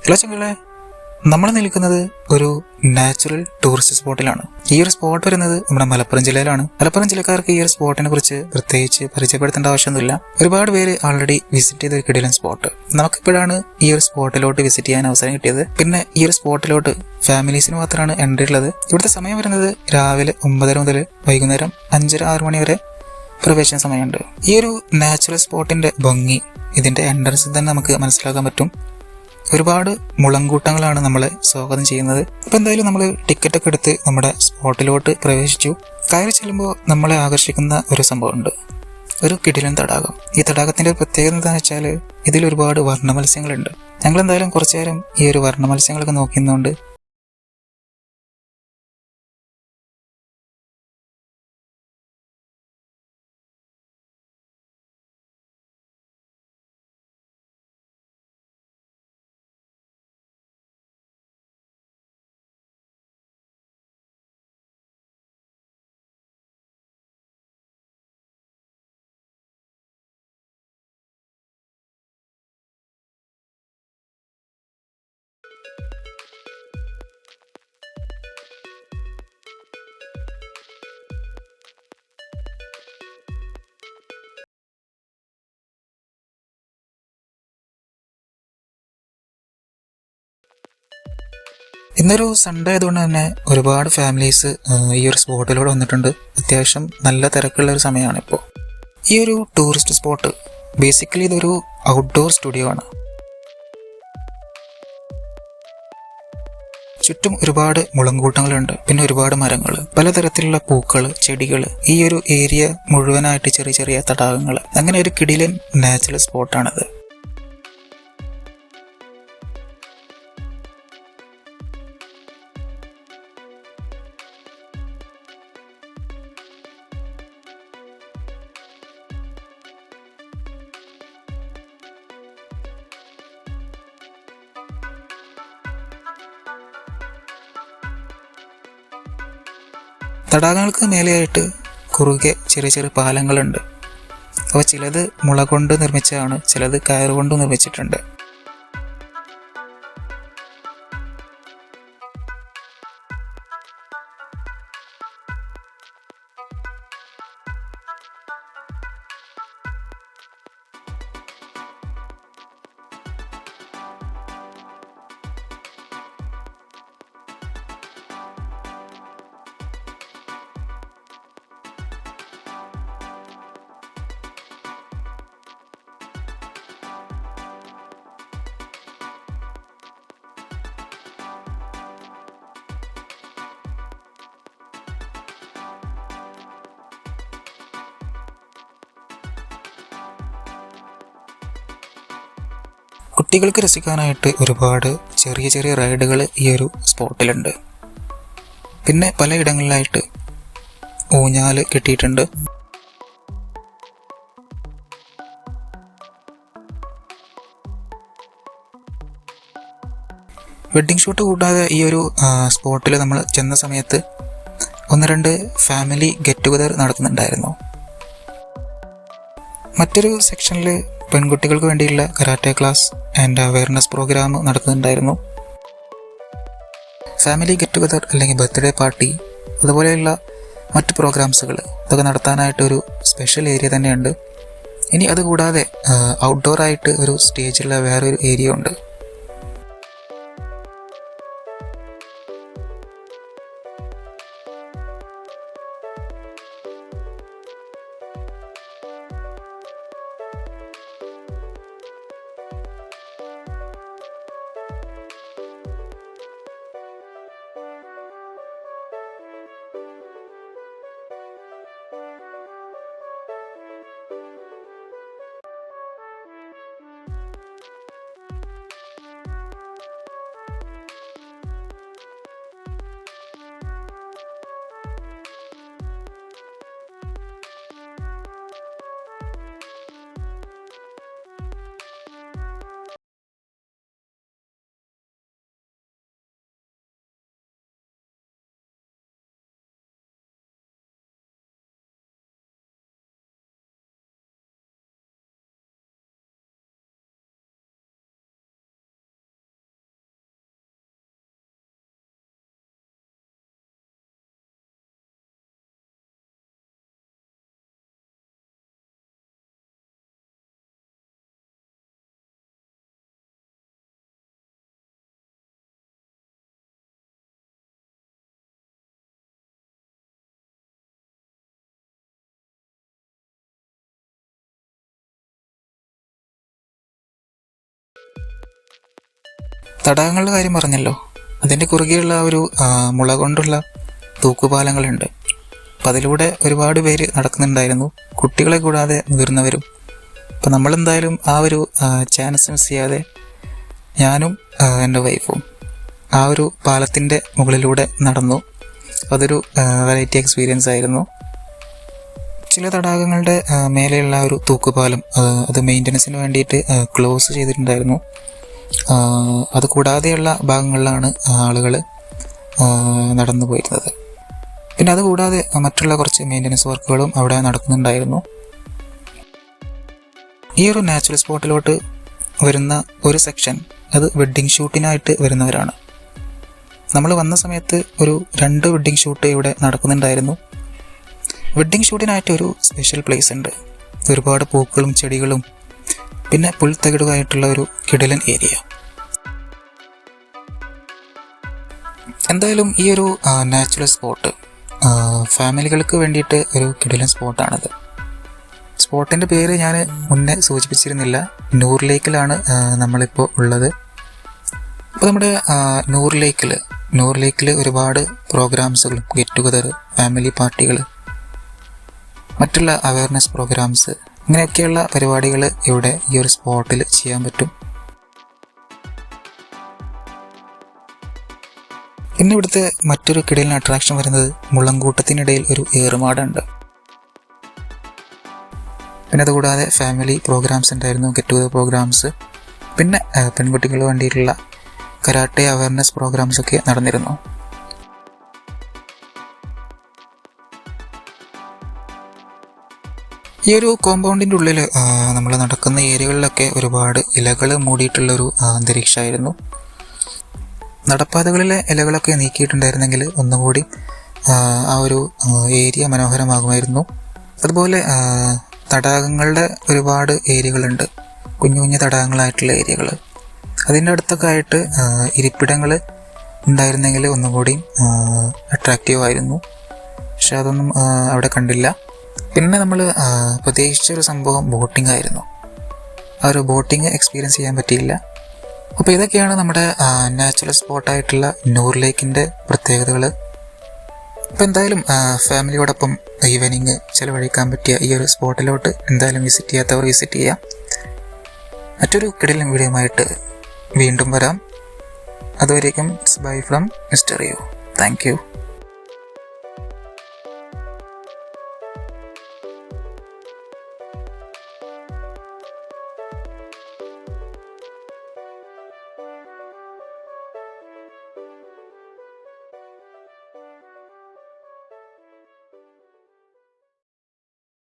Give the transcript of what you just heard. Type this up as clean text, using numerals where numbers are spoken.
Hello ചങ്ങളെ, നമ്മൾ നിൽക്കുന്നത് ഒരു നാച്ചുറൽ ടൂറിസ്റ്റ് സ്പോട്ടിലാണ്. ഈ ഒരു സ്പോട്ട് വരുന്നത് നമ്മുടെ മലപ്പുറം ജില്ലയിലാണ്. മലപ്പുറം ജില്ലക്കാർക്ക് ഈ ഒരു സ്പോട്ടിനെ കുറിച്ച് പ്രത്യേകിച്ച് പരിചയപ്പെടുത്തേണ്ട ആവശ്യമൊന്നുമില്ല. ഒരുപാട് പേര് ആൾറെഡി വിസിറ്റ് ചെയ്ത ഒരു കിടിലൻ സ്പോട്ട്. നമുക്കിപ്പോഴാണ് ഈ ഒരു സ്പോട്ടിലോട്ട് വിസിറ്റ് ചെയ്യാൻ അവസരം കിട്ടിയത്. പിന്നെ ഈ ഒരു സ്പോട്ടിലോട്ട് ഫാമിലീസിന് മാത്രമാണ് എൻട്രി ഉള്ളത്. ഇവിടുത്തെ സമയം വരുന്നത് രാവിലെ 9:30 മുതൽ വൈകുന്നേരം 5:30-6 മണി വരെ പ്രവേശന സമയമുണ്ട്. ഈ ഒരു നാച്ചുറൽ സ്പോട്ടിന്റെ ഭംഗി ഇതിന്റെ എൻട്രൻസിൽ തന്നെ നമുക്ക് മനസ്സിലാക്കാൻ പറ്റും. ഒരുപാട് മുളങ്കൂട്ടങ്ങളാണ് നമ്മളെ സ്വാഗതം ചെയ്യുന്നത്. അപ്പോൾ എന്തായാലും നമ്മൾ ടിക്കറ്റ് ഒക്കെ എടുത്ത് നമ്മുടെ സ്പോട്ടിലോട്ട് പ്രവേശിച്ചു. കയറി ചെല്ലുമ്പോൾ നമ്മളെ ആകർഷിക്കുന്ന ഒരു സംഭവമുണ്ട്, ഒരു കിടിലൻ തടാകം. ഈ തടാകത്തിന്റെ പ്രത്യേകത എന്താണെന്ന് വെച്ചാൽ ഇതിൽ ഒരുപാട് വർണ്ണ മത്സ്യങ്ങളുണ്ട്. ഞങ്ങൾ എന്തായാലും കുറച്ചു നേരം ഈ ഒരു വർണ്ണ മത്സ്യങ്ങളൊക്കെ നോക്കുന്നുണ്ട്. ഇന്നൊരു സൺഡേ ആയതുകൊണ്ട് തന്നെ ഒരുപാട് ഫാമിലീസ് ഈ ഒരു സ്പോട്ടിലൂടെ വന്നിട്ടുണ്ട്. അത്യാവശ്യം നല്ല തിരക്കുള്ള ഒരു സമയമാണ് ഇപ്പോൾ. ഈ ഒരു ടൂറിസ്റ്റ് സ്പോട്ട് ബേസിക്കലി ഇതൊരു ഔട്ട്ഡോർ സ്റ്റുഡിയോ ആണ്. ചുറ്റും ഒരുപാട് മുളങ്കൂട്ടങ്ങളുണ്ട്, പിന്നെ ഒരുപാട് മരങ്ങൾ, പലതരത്തിലുള്ള പൂക്കൾ, ചെടികൾ, ഈ ഒരു ഏരിയ മുഴുവനായിട്ട് ചെറിയ ചെറിയ തടാകങ്ങൾ, അങ്ങനെ ഒരു കിടിലൻ നാച്ചുറൽ സ്പോട്ടാണിത്. തടാകങ്ങൾക്ക് മേലെയായിട്ട് കുറുകെ ചെറിയ ചെറിയ പാലങ്ങളുണ്ട്. അവ ചിലത് മുള കൊണ്ട് നിർമ്മിച്ചതാണ്, ചിലത് കയറുകൊണ്ട് നിർമ്മിച്ചിട്ടുണ്ട്. കുട്ടികൾക്ക് രസിക്കാനായിട്ട് ഒരുപാട് ചെറിയ ചെറിയ റൈഡുകൾ ഈ ഒരു സ്പോട്ടിലുണ്ട്. പിന്നെ പലയിടങ്ങളിലായിട്ട് ഊഞ്ഞാൽ കെട്ടിയിട്ടുണ്ട്. വെഡ്ഡിംഗ് ഷൂട്ട് കൂടാതെ ഈ ഒരു സ്പോട്ടിൽ നമ്മൾ ചെന്ന സമയത്ത് 1-2 ഫാമിലി ഗെറ്റ് ടുഗദർ നടത്തുന്നുണ്ടായിരുന്നു. മറ്റൊരു സെക്ഷനിൽ പെൺകുട്ടികൾക്ക് വേണ്ടിയുള്ള karate class and awareness program നടക്കുന്നുണ്ടായിരുന്നു. ഫാമിലി ഗെറ്റ് ടുഗദർ അല്ലെങ്കിൽ ബർത്ത്ഡേ പാർട്ടി അതുപോലെയുള്ള മറ്റ് പ്രോഗ്രാംസുകൾ ഇതൊക്കെ നടത്താനായിട്ടൊരു സ്പെഷ്യൽ ഏരിയ തന്നെയുണ്ട്. ഇനി അതുകൂടാതെ ഔട്ട്ഡോർ ആയിട്ട് ഒരു സ്റ്റേജുള്ള വേറൊരു ഏരിയ ഉണ്ട്. തടാകങ്ങളുടെ കാര്യം പറഞ്ഞല്ലോ, അതിൻ്റെ കുറുകെയുള്ള ഒരു മുള കൊണ്ടുള്ള തൂക്കുപാലങ്ങളുണ്ട്. അപ്പം അതിലൂടെ ഒരുപാട് പേര് നടക്കുന്നുണ്ടായിരുന്നു, കുട്ടികളെ കൂടാതെ മുതിർന്നവരും. അപ്പം നമ്മളെന്തായാലും ആ ഒരു ചാൻസ് മിസ് ചെയ്യാതെ ഞാനും എൻ്റെ വൈഫും ആ ഒരു പാലത്തിൻ്റെ മുകളിലൂടെ നടന്നു. അതൊരു വെറൈറ്റി എക്സ്പീരിയൻസ് ആയിരുന്നു. ചില തടാകങ്ങളുടെ മേലെയുള്ള ഒരു തൂക്കുപാലം അത് മെയിൻ്റനൻസിന് വേണ്ടിയിട്ട് ക്ലോസ് ചെയ്തിട്ടുണ്ടായിരുന്നു. അതുകൂടാതെയുള്ള ഭാഗങ്ങളിലാണ് ആളുകൾ നടന്നു പോയിരുന്നത്. പിന്നെ അതുകൂടാതെ മറ്റുള്ള കുറച്ച് മെയിൻ്റനൻസ് വർക്കുകളും അവിടെ നടക്കുന്നുണ്ടായിരുന്നു. ഈ ഒരു നാച്ചുറൽ സ്പോട്ടിലോട്ട് വരുന്ന ഒരു സെക്ഷൻ അത് വെഡ്ഡിങ് ഷൂട്ടിനായിട്ട് വരുന്നവരാണ്. നമ്മൾ വന്ന സമയത്ത് ഒരു 2 വെഡ്ഡിങ് ഷൂട്ട് ഇവിടെ നടക്കുന്നുണ്ടായിരുന്നു. വെഡ്ഡിങ് ഷൂട്ടിനായിട്ട് ഒരു സ്പെഷ്യൽ പ്ലേസ് ഉണ്ട്. ഒരുപാട് പൂക്കളും ചെടികളും പിന്നെ പുൽത്തകിടുമായിട്ടുള്ള ഒരു കിടിലൻ ഏരിയ. എന്തായാലും ഈ ഒരു നാച്ചുറൽ സ്പോട്ട് ഫാമിലികൾക്ക് വേണ്ടിയിട്ട് ഒരു കിടിലൻ സ്പോട്ടാണിത്. സ്പോട്ടിൻ്റെ പേര് ഞാൻ മുന്നേ സൂചിപ്പിച്ചിരുന്നില്ല. നൂർ ലേക്കിലാണ് നമ്മളിപ്പോൾ ഉള്ളത്. അപ്പോൾ നമ്മുടെ നൂർ ലേക്കിൽ ഒരുപാട് പ്രോഗ്രാംസുകളും ഗെറ്റ് ടുഗദർ, ഫാമിലി പാർട്ടികൾ, മറ്റുള്ള അവയർനെസ് പ്രോഗ്രാംസ്, ഇങ്ങനെയൊക്കെയുള്ള പരിപാടികൾ ഇവിടെ ഈ ഒരു സ്പോട്ടിൽ ചെയ്യാൻ പറ്റും. പിന്നെ ഇവിടുത്തെ മറ്റൊരു കിടിലൻ അട്രാക്ഷൻ വരുന്നത് മുളങ്കൂട്ടത്തിനിടയിൽ ഒരു ഏറുമാടുണ്ട്. പിന്നെ അതുകൂടാതെ ഫാമിലി പ്രോഗ്രാംസ് ഉണ്ടായിരുന്നു, ഗെറ്റ് ടുഗദർ പ്രോഗ്രാംസ്, പിന്നെ പെൺകുട്ടികൾക്ക് വേണ്ടിയിട്ടുള്ള കരാട്ടെ അവയർനെസ് പ്രോഗ്രാംസ് ഒക്കെ നടന്നിരുന്നു. ഈ ഒരു കോമ്പൗണ്ടിൻ്റെ ഉള്ളിൽ നമ്മൾ നടക്കുന്ന ഏരിയകളിലൊക്കെ ഒരുപാട് ഇലകൾ മൂടിയിട്ടുള്ളൊരു അന്തരീക്ഷമായിരുന്നു. നടപ്പാതകളിലെ ഇലകളൊക്കെ നീക്കിയിട്ടുണ്ടായിരുന്നെങ്കിൽ ഒന്നുകൂടി ആ ഒരു ഏരിയ മനോഹരമാകുമായിരുന്നു. അതുപോലെ തടാകങ്ങളുടെ ഒരുപാട് ഏരിയകളുണ്ട്, കുഞ്ഞു കുഞ്ഞു തടാകങ്ങളായിട്ടുള്ള ഏരിയകൾ. അതിൻ്റെ അടുത്തൊക്കെ ആയിട്ട് ഇരിപ്പിടങ്ങൾ ഉണ്ടായിരുന്നെങ്കിൽ ഒന്നുകൂടി അട്രാക്റ്റീവ് ആയിരുന്നു. പക്ഷെ അതൊന്നും അവിടെ കണ്ടില്ല. പിന്നെ നമ്മൾ പ്രതീക്ഷിച്ചൊരു സംഭവം ബോട്ടിംഗ് ആയിരുന്നു. ആ ഒരു ബോട്ടിംഗ് എക്സ്പീരിയൻസ് ചെയ്യാൻ പറ്റിയില്ല. അപ്പോൾ ഇതൊക്കെയാണ് നമ്മുടെ നാച്ചുറൽ സ്പോട്ടായിട്ടുള്ള നൂർ ലേക്കിൻ്റെ പ്രത്യേകതകൾ. അപ്പോൾ എന്തായാലും ഫാമിലിയോടൊപ്പം ഈവനിങ് ചിലവഴിക്കാൻ പറ്റിയ ഈ ഒരു സ്പോട്ടിലോട്ട് എന്തായാലും വിസിറ്റ് ചെയ്യാത്തവർ വിസിറ്റ് ചെയ്യാം. മറ്റൊരു കിടിലൻ വീഡിയോയുമായിട്ട് വീണ്ടും വരാം. അതുവരേക്കും bye from mister you. Thank U.